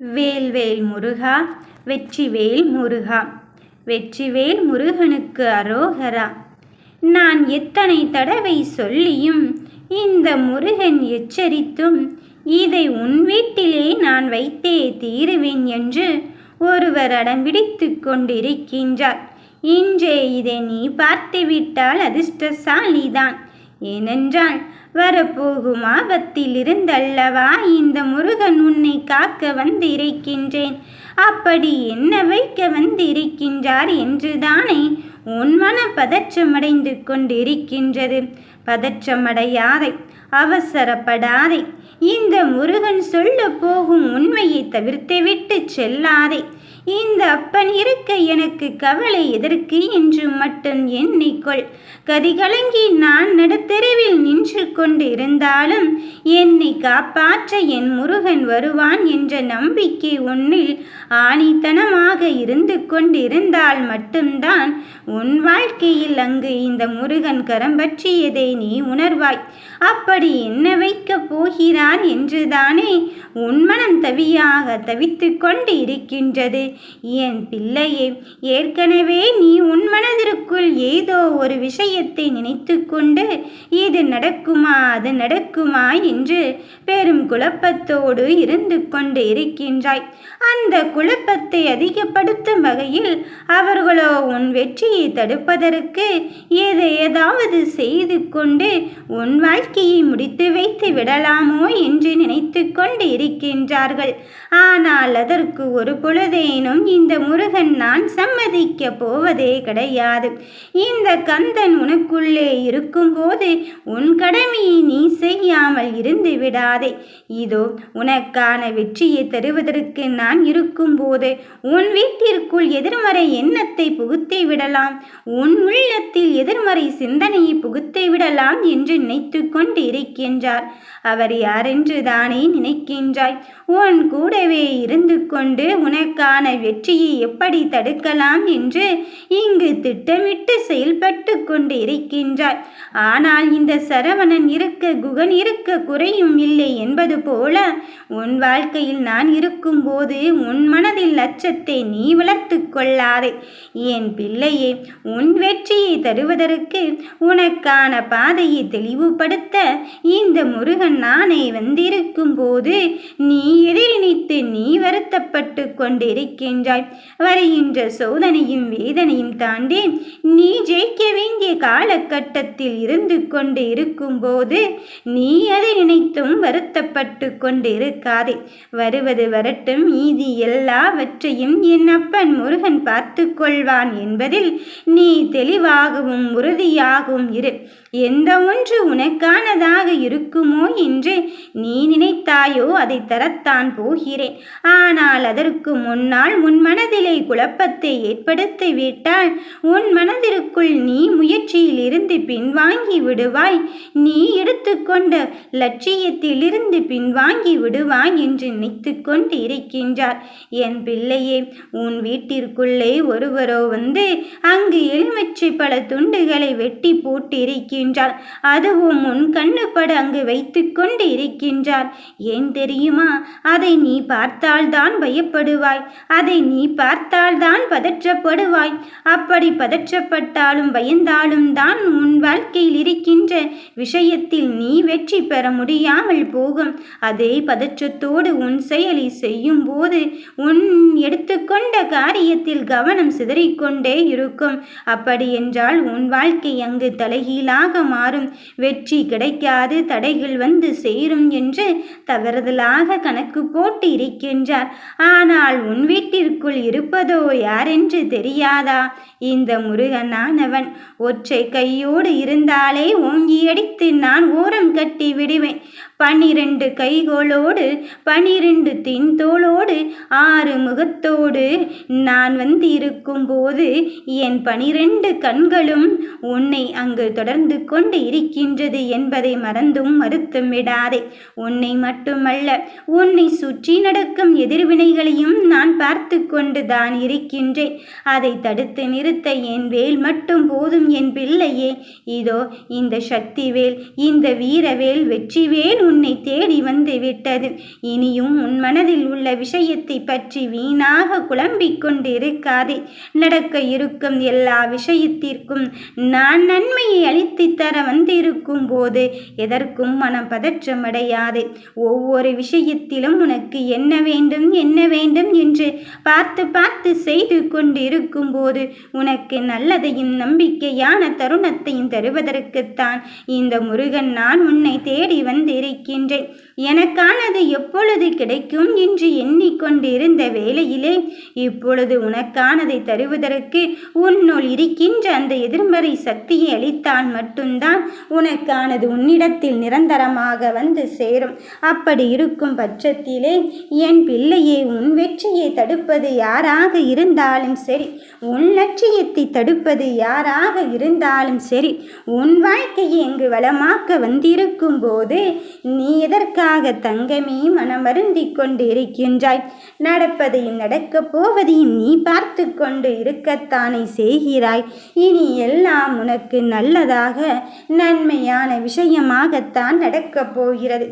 வேல்வேல் முருகா வெற்றிவேல் முருகா வெற்றிவேல் முருகனுக்கு அரோகரா. நான் எத்தனை தடவை சொல்லியும் இந்த முருகன் எச்சரித்தும் இதை உன் வீட்டிலே நான் வைத்தே தீருவேன் என்று ஒருவர் அடம்பிடித்து கொண்டிருக்கின்றார். இன்றே இதை நீ பார்த்துவிட்டால் அதிர்ஷ்டசாலிதான். ஏனென்றால் வரப்போகும் ஆபத்தில் இருந்தல்லவா இந்த முருகன் உன்னை காக்க வந்திருக்கின்றேன். அப்படி என்ன வைக்க வந்திருக்கின்றார் என்றுதானே உன் மன பதற்றமடைந்து கொண்டிருக்கின்றது. பதற்றமடையாதே, அவசரப்படாதே. இந்த முருகன் சொல்ல போகும் உண்மையை தவிர்த்துவிட்டு செல்லாதே. இந்த அப்பன் இருக்க எனக்கு கவலை எதற்கு என்று மட்டும் எண்ணிக்கொள். கதிகலங்கி நான் நடுத்தெருவில் நின்று கொண்டு இருந்தாலும் என்னை காப்பாற்ற என் முருகன் வருவான் என்ற நம்பிக்கை உன்னில் ஆணித்தனமாக இருந்து கொண்டிருந்தால் மட்டும்தான் உன் வாழ்க்கையில் அங்கு இந்த முருகன் கரம் பற்றியதை நீ உணர்வாய். அப்படி என்ன வைக்கப் போகிறார் என்றுதானே உன் மனம் தவியாக தவித்து கொண்டு இருக்கின்றது. என் பிள்ளையே, ஏற்கனவே நீ உன் மனதிற்குள் ஏதோ ஒரு விஷயத்தை நினைத்து கொண்டு இது நடக்குமா அது நடக்குமா என்று பெரும் குழப்பத்தோடு இருந்து கொண்டு இருக்கின்றாய். அந்த குழப்பத்தை அதிகப்படுத்தும் வகையில் அவர்களோ உன் வெற்றியை தடுப்பதற்கு ஏதாவது செய்து கொண்டு உன் வாழ்க்கையை முடித்து வைத்து விடலாமோ என்று நினைத்து கொண்டு இருக்கின்றார்கள். ஆனால் அதற்கு ஒரு பொழுதேனும் இந்த முருகன் நான் சம்மதிக்க போவதே கிடையாது. இந்த கந்தன் உனக்குள்ளே இருக்கும்போது உன் கடமையை நீ செய்யாமல் இருந்து விடாதே. இதோ உனக்கான வெற்றியை தருவதற்கு நான் இருக்கும்போது உன் வீட்டிற்குள் எதிர்மறை எண்ணத்தை புகுத்தி விடலாம், உன் உள்ளத்தில் எதிர்மறை சிந்தனையை புகுத்தி விடலாம் என்று நினைத்து கொண்டு இருக்கின்றார். அவர் யாரென்று தானே நினைக்கின்றாய்? உன் கூடவே இருந்து கொண்டு உனக்கான வெற்றியை எப்படி தடுக்கலாம் என்று இங்கு திட்டமிட்டு செயல்பட்டு கொண்டு இருக்கின்றார். ஆனால் இந்த சரவணன் இருக்க குகன் இருக்க குறையும் இல்லை என்பது போல உன் வாழ்க்கையில் நான் இருக்கும்போது உன் மனதில் அச்சத்தை நீ வளர்த்து கொள்ளாதே. என் பிள்ளையே, உன் வெற்றியை தருவதற்கு உனக்கான பாதையை தெளிவுபடுத்த இந்த முருகன் நானே வந்திருக்கும் போது நீ எதை நினைத்து நீ வருத்தப்பட்டு கொண்டிருக்கின்றாய்? வருகின்ற சோதனையும் வேதனையும் தாண்டி நீ ஜெயிக்க வேண்டிய காலகட்டத்தில் இருந்து கொண்டு இருக்கும்போது நீ அதை நினைத்தும் வருத்தப்பட்டு கொண்டிருக்காதே. வருவது வரட்டும், மீதி எல்லாவற்றையும் என் அப்பன் முருகன் பார்த்து கொள்வான் என்பதில் நீ தெளிவாகவும் உறுதியாகவும் இரு. எந்த ஒன்று உனக்கானதாக இருக்குமோ என்று நீ நினைத்தாயோ அதை தரத்தான் போகிறேன். ஆனால் அதற்கு முன்னால் உன் மனதிலே குழப்பத்தை ஏற்படுத்தி விட்டால் உன் மனதிற்குள் நீ முயற்சியில் இருந்து பின்வாங்கி விடுவாய். நீ எடுத்துக்கொண்ட லட்சியத்திலிருந்து பின்வாங்கி விடுவாய் என்று நினைத்து கொண்டு இருக்கின்றார். என் பிள்ளையே, உன் வீட்டிற்குள்ளே ஒருவரோ வந்து அங்கு எலுமிச்சை பல துண்டுகளை வெட்டி போட்டு இருக்கின்றார். அதுவும் உன் கண்ணுப்பட அங்கு வைத்து கொண்டு இருக்கின்றார். ஏன் தெரியுமா? அதை நீ பார்த்தால்தான் பயப்படுவாய், அதை நீ பார்த்தால்தான் பதற்றப்படுவாய். அப்படி பதற்றப்பட்டாலும் பயந்தாலும் தான் உன் வாழ்க்கையில் இருக்கின்ற விஷயத்தில் நீ வெற்றி பெற முடியாமல் போகும். அதே பதற்றத்தோடு உன் செயலை செய்யும் போது உன் எடுத்துக்கொண்ட காரியத்தில் கவனம் சிதறிக்கொண்டே இருக்கும். அப்படி என்றால் உன் வாழ்க்கை அங்கு தலைகீழாக மாறும். வெற்றி கிடைக்காது, தடைகள் வந்து சேரும் என்று தவறுதலாக கணக்கு போட்டு இருக்கின்றார். ஆனால் உன் வீட்டிற்குள் இருப்பதோ யாரென்று தெரியாதா? இந்த முருகனானவன் ஒற்றை கையோடு இருந்தாலே ஓங்கி அடித்து நான் ஓரம் கட்டி விடுவேன். 12 கைகளோடு 12 தின்தோளோடு 6 முகத்தோடு நான் வந்து இருக்கும் போது என் 12 கண்களும் உன்னை அங்கு தொடர்ந்து கொண்டு இருக்கின்றது என்பதை மறந்தும் மறுத்தும் விடாதே. உன்னை மட்டுமல்ல, உன்னை சுற்றி நடக்கும் எதிர்வினைகளையும் நான் பார்த்து கொண்டு தான் இருக்கின்றேன். அதை தடுத்து நிறுத்த என் வேல் மட்டும் போதும் என் பிள்ளையே. இதோ இந்த சக்தி வேல், இந்த வீரவேல், வெற்றி வேல் உன்னை தேடி வந்து விட்டது. இனியும் உன் மனதில் உள்ள விஷயத்தை பற்றி வீணாக குழம்பிக் கொண்டு இருக்காதே. நடக்க இருக்கும் எல்லா விஷயத்திற்கும் நான் நன்மையை அளித்து தர வந்திருக்கும் போது எதற்கும் மனம் பதற்றமடையாது. ஒவ்வொரு விஷயத்திலும் உனக்கு என்ன வேண்டும் என்று பார்த்து பார்த்து செய்து கொண்டு இருக்கும் போது உனக்கு நல்லதையும் நம்பிக்கையான தருணத்தையும் தருவதற்குத்தான் இந்த முருகன் நான் உன்னை தேடி வந்திருக்கின்றேன். எனக்கானது எப்பொழுது கிடைக்கும் என்று எண்ணிக்கொண்டிருந்த வேளையிலே இப்பொழுது உனக்கானதை தருவதற்கு உன்னுள் இருக்கின்ற அந்த எதிர்மறை சக்தியை அளித்தால் மட்டும்தான் உனக்கானது உன்னிடத்தில் நிரந்தரமாக வந்து சேரும். அப்படி இருக்கும் பட்சத்திலே என் பிள்ளையே, உன் வெற்றியை தடுப்பது யாராக இருந்தாலும் சரி, உன் லட்சியத்தை தடுப்பது யாராக இருந்தாலும் சரி, உன் வாழ்க்கையை இங்கு வளமாக்க வந்திருக்கும் போது நீ எதற்காக தங்கமே மனமருந்தி கொண்டு இருக்கின்றாய்? நடப்பதையும் நடக்கப் போவதையும் நீ பார்த்து கொண்டு இருக்கத்தானே செய்கிறாய். இனி எல்லாம் உனக்கு நல்லதாக நன்மையான விஷயமாகத்தான் நடக்கப் போகிறது.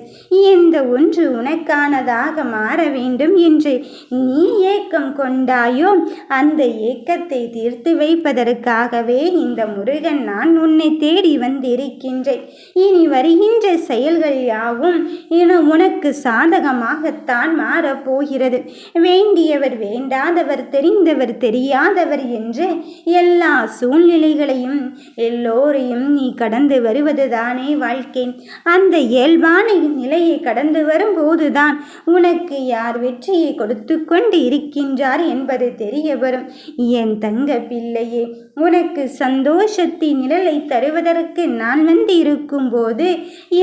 எந்த ஒன்று உனக்கானதாக மாற வேண்டும் என்று நீ ஏக்கம் கொண்டாயோ அந்த ஏக்கத்தை தீர்த்து வைப்பதற்காகவே இந்த முருகன் நான் உன்னை தேடி வந்திருக்கின்றேன். இனி வருகின்ற செயல்கள் யாவும் உனக்கு சாதகமாகத்தான் மாறப்போகிறது. வேண்டியவர் வேண்டாதவர், தெரிந்தவர் தெரியாதவர் என்று எல்லா சூழ்நிலைகளையும் எல்லோரையும் நீ கடந்து வருவதுதானே வாழ்க்கை. அந்த இயல்பான நிலையை கடந்து வரும்போதுதான் உனக்கு யார் வெற்றியை கொடுத்து கொண்டு இருக்கின்றார் என்பது தெரிய வரும். என் தங்க பிள்ளையே, உனக்கு சந்தோஷத்தின் நிழலை தருவதற்கு நான் வந்து இருக்கும் போது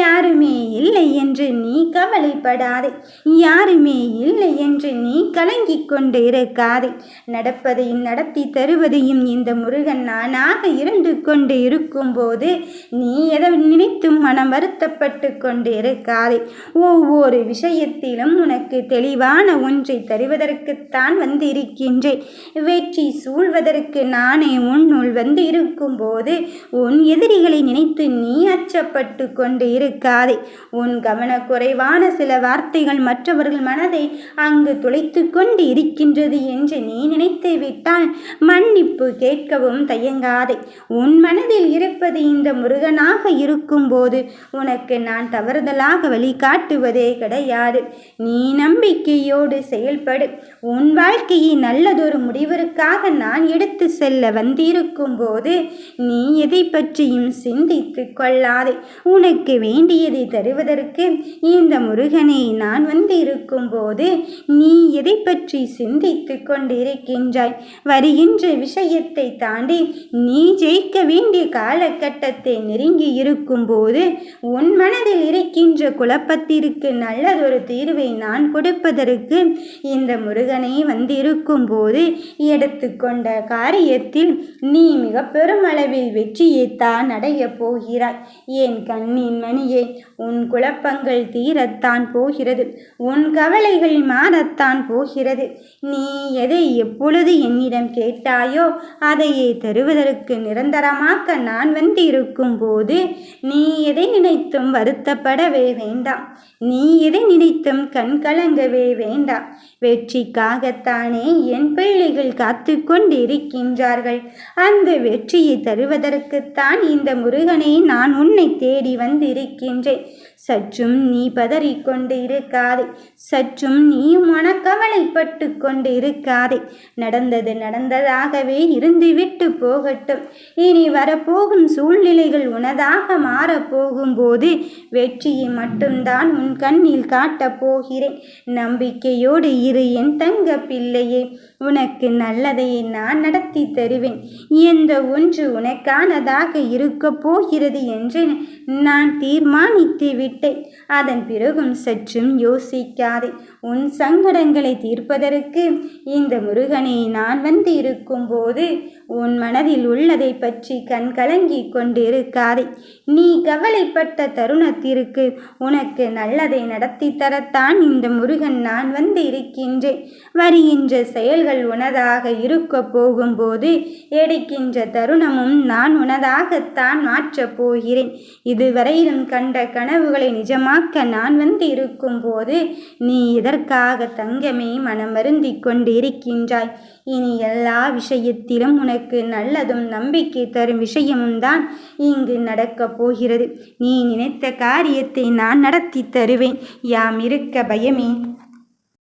யாருமே இல்லை என்று நீ கவலைப்படாதே. யாருமே இல்லை என்று நீ கலங்கிக் கொண்டு இருக்காதே. நடப்பதையும் நடத்தி தருவதையும் இந்த முருகன் நானாக இருந்து கொண்டு இருக்கும் போது நீ எதை நினைத்தும் மனம் வருத்தப்பட்டு கொண்டு இருக்காதே. ஒவ்வொரு விஷயத்திலும் உனக்கு தெளிவான ஒன்றை தருவதற்குத்தான் வந்து இருக்கின்றேன். வெற்றி சூழ்வதற்கு நானே உன்னுள் வந்து இருக்கும் போது உன் எதிரிகளை நினைத்து நீ அச்சப்பட்டு கொண்டு இருக்காதே. உன் கவனக்குறைவான சில வார்த்தைகள் மற்றவர்கள் மனதை அங்கு துளைத்து கொண்டு இருக்கின்றது என்று நீ நினைத்து விட்டால் மன்னிப்பு கேட்கவும் தயங்காதே. உன் மனதில் இருப்பது இந்த முருகனாக இருக்கும் போது உனக்கு நான் தவறுதலாக வழிகாட்டுவதே கிடையாது. நீ நம்பிக்கையோடு செயல்படு. உன் வாழ்க்கையை நல்லதொரு முடிவிற்காக நான் எடுத்து செல்ல வந்திருக்கும் போது நீ எதை பற்றியும் சிந்தித்து கொள்ளாதே. உனக்கு வேண்டியதை தருவதற்கு இந்த முருகனை நான் வந்து இருக்கும் போது நீ எதை பற்றி சிந்தித்து கொண்டிருக்கின்றாய்? வருகின்ற விஷயத்தை தாண்டி நீ ஜெயிக்க வேண்டிய காலகட்டத்தை நெருங்கி இருக்கும் போது உன் மனதில் இருக்கின்ற குழப்பத்திற்கு நல்லதொரு தீர்வை நான் கொடுப்பதற்கு இந்த முருகனை வந்திருக்கும் போது எடுத்துக்கொண்ட காரியத்தில் நீ மிக பெருமளவில் வெற்றியைத்தான் அடையப் போகிறாய். என் கண்ணின் மணியே, உன் குழப்பங்கள் தீரத்தான் போகிறது. உன் கவலைகள் மாறத்தான் போகிறது. நீ எதை எப்பொழுது என்னிடம் கேட்டாயோ அதையே தருவதற்கு நிரந்தரமாக்க நான் வந்து இருக்கும் போது நீ எதை நினைத்தும் வருத்தப்படவே வேண்டாம். நீ எதை நினைத்தும் கண்கலங்கவே வேண்டாம். வெற்றிக்காகத்தானே என் பிள்ளைகள் காத்து கொண்டு இருக்கின்றார்கள். அந்த வெற்றியை தருவதற்குத்தான் இந்த முருகனை நான் உன்னை தேடி வந்திருக்கின்றேன். சற்றும் நீ பதறிக்கொண்டு இருக்காதே. சற்றும் நீ மனக்கவலைப்பட்டு கொண்டு இருக்காதே. நடந்தது நடந்ததாகவே இருந்துவிட்டு போகட்டும். இனி வரப்போகும் சூழ்நிலைகள் உனதாக மாறப்போகும்போது வெற்றியை மட்டும்தான் உன் கண்ணில் காட்டப் போகிறேன். நம்பிக்கையோடு இரு என் தங்க பிள்ளையே. உனக்கு நல்லதையே நான் நடத்தி தருவேன். எந்த ஒன்று உனக்கானதாக இருக்க போகிறது என்று நான் தீர்மானித்து விட்டேன். அதன் பிறகும் சற்றும் யோசிக்காதே. உன் சங்கடங்களை தீர்ப்பதற்கு இந்த முருகனை நான் வந்து இருக்கும் போது உன் மனதில் உள்ளதை பற்றி கண் கலங்கி கொண்டிருக்காதே. நீ கவலைப்பட்ட தருணத்திற்கு உனக்கு நல்லதை நடத்தி தரத்தான் இந்த முருகன் நான் வந்து இருக்கின்றேன். வருகின்ற செயல்கள் உனதாக இருக்க போகும்போது எடுக்கின்ற தருணமும் நான் உனதாகத்தான் மாற்றப் போகிறேன். இதுவரையிலும் கண்ட கனவுகளை நிஜமாக்க நான் வந்து இருக்கும் போது நீ இதற்காக தங்கமே மனம் வருந்தி கொண்டிருக்கின்றாய். இனி எல்லா விஷயத்திலும் உனக்கு நல்லதும் நம்பிக்கை தரும் விஷயமும் தான் இங்கு நடக்கப் போகிறது. நீ நினைத்த காரியத்தை நான் நடத்தி தருவேன். யாம் இருக்க பயமே.